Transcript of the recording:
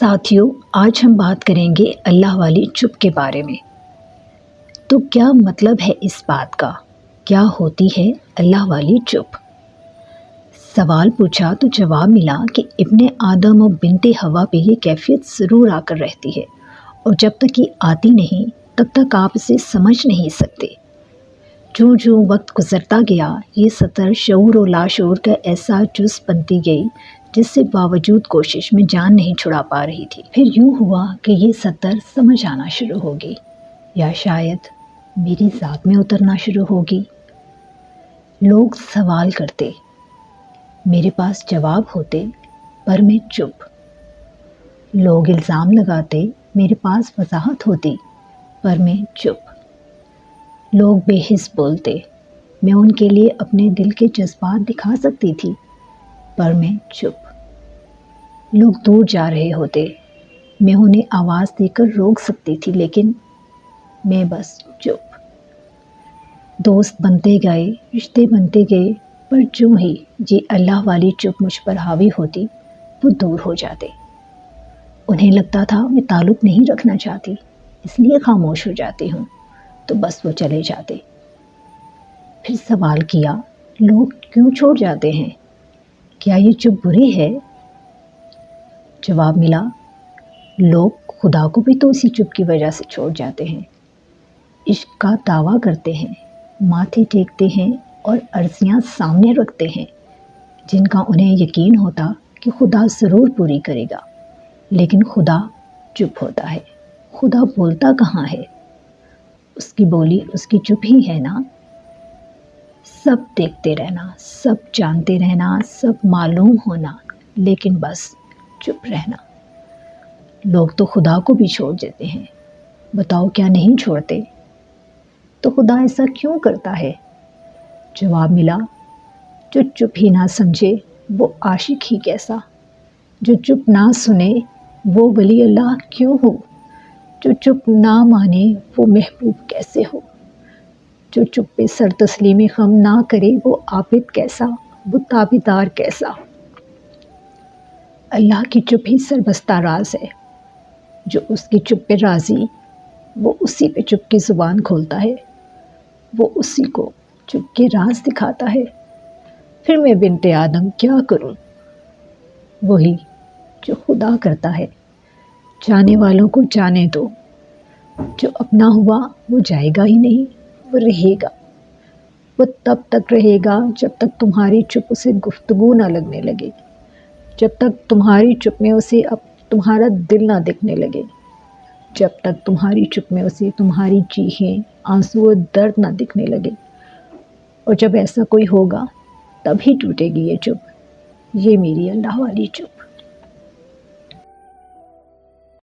ساتھیوں، آج ہم بات کریں گے اللہ والی چپ کے بارے میں۔ تو کیا مطلب ہے اس بات کا؟ کیا ہوتی ہے اللہ والی چپ؟ سوال پوچھا تو جواب ملا کہ ابن آدم و بنت حوا پہ یہ کیفیت ضرور آ کر رہتی ہے، اور جب تک یہ آتی نہیں تب تک آپ اسے سمجھ نہیں سکتے۔ جو وقت گزرتا گیا، یہ سطر شعور و لاشعور کا ایسا جز بنتی گئی جس سے باوجود کوشش میں جان نہیں چھڑا پا رہی تھی۔ پھر یوں ہوا کہ یہ سطر سمجھ آنا شروع ہوگی، یا شاید میری ذات میں اترنا شروع ہوگی۔ لوگ سوال کرتے، میرے پاس جواب ہوتے، پر میں چپ۔ لوگ الزام لگاتے، میرے پاس وضاحت ہوتی، پر میں چپ۔ لوگ بے حس بولتے، میں ان کے لیے اپنے دل کے جذبات دکھا سکتی تھی، پر میں چپ۔ لوگ دور جا رہے ہوتے، میں انہیں آواز دے کر روک سکتی تھی، لیکن میں بس چپ۔ دوست بنتے گئے، رشتے بنتے گئے، پر جو ہی یہ اللہ والی چپ مجھ پر حاوی ہوتی، وہ دور ہو جاتے۔ انہیں لگتا تھا میں تعلق نہیں رکھنا چاہتی، اس لیے خاموش ہو جاتی ہوں، تو بس وہ چلے جاتے۔ پھر سوال کیا، لوگ کیوں چھوڑ جاتے ہیں؟ کیا یہ چپ بری ہے؟ جواب ملا، لوگ خدا کو بھی تو اسی چپ کی وجہ سے چھوڑ جاتے ہیں۔ عشق کا دعویٰ کرتے ہیں، ماتھے ٹیکتے ہیں اور عرضیاں سامنے رکھتے ہیں، جن کا انہیں یقین ہوتا کہ خدا ضرور پوری کرے گا، لیکن خدا چپ ہوتا ہے۔ خدا بولتا کہاں ہے؟ اس کی بولی اس کی چپ ہی ہے نا۔ سب دیکھتے رہنا، سب جانتے رہنا، سب معلوم ہونا، لیکن بس چپ رہنا۔ لوگ تو خدا کو بھی چھوڑ دیتے ہیں، بتاؤ کیا نہیں چھوڑتے؟ تو خدا ایسا کیوں کرتا ہے؟ جواب ملا، جو چپ ہی نہ سمجھے وہ عاشق ہی کیسا؟ جو چپ نہ سنے وہ ولی اللہ کیوں ہو؟ جو چپ نہ مانے وہ محبوب کیسے ہو؟ جو چپ پہ سر تسلیم غم نہ کرے وہ عابد کیسا، وہ تابعدار کیسا؟ اللہ کی چپ ہی سربستہ راز ہے۔ جو اس کی چپ پہ راضی، وہ اسی پہ چپ کی زبان کھولتا ہے، وہ اسی کو چپ کے راز دکھاتا ہے۔ پھر میں بنت آدم کیا کروں؟ وہی جو خدا کرتا ہے۔ جانے والوں کو جانے دو، جو اپنا ہوا وہ جائے گا ہی نہیں، وہ رہے گا۔ وہ تب تک رہے گا جب تک تمہاری چپ اسے گفتگو نہ لگنے لگے، جب تک تمہاری چپ میں اسے اب تمہارا دل نہ دکھنے لگے، جب تک تمہاری چپ میں اسے تمہاری چیخیں، آنسو و درد نہ دکھنے لگے۔ اور جب ایسا کوئی ہوگا تب ہی ٹوٹے گی یہ چپ، یہ میری اللہ والی چپ۔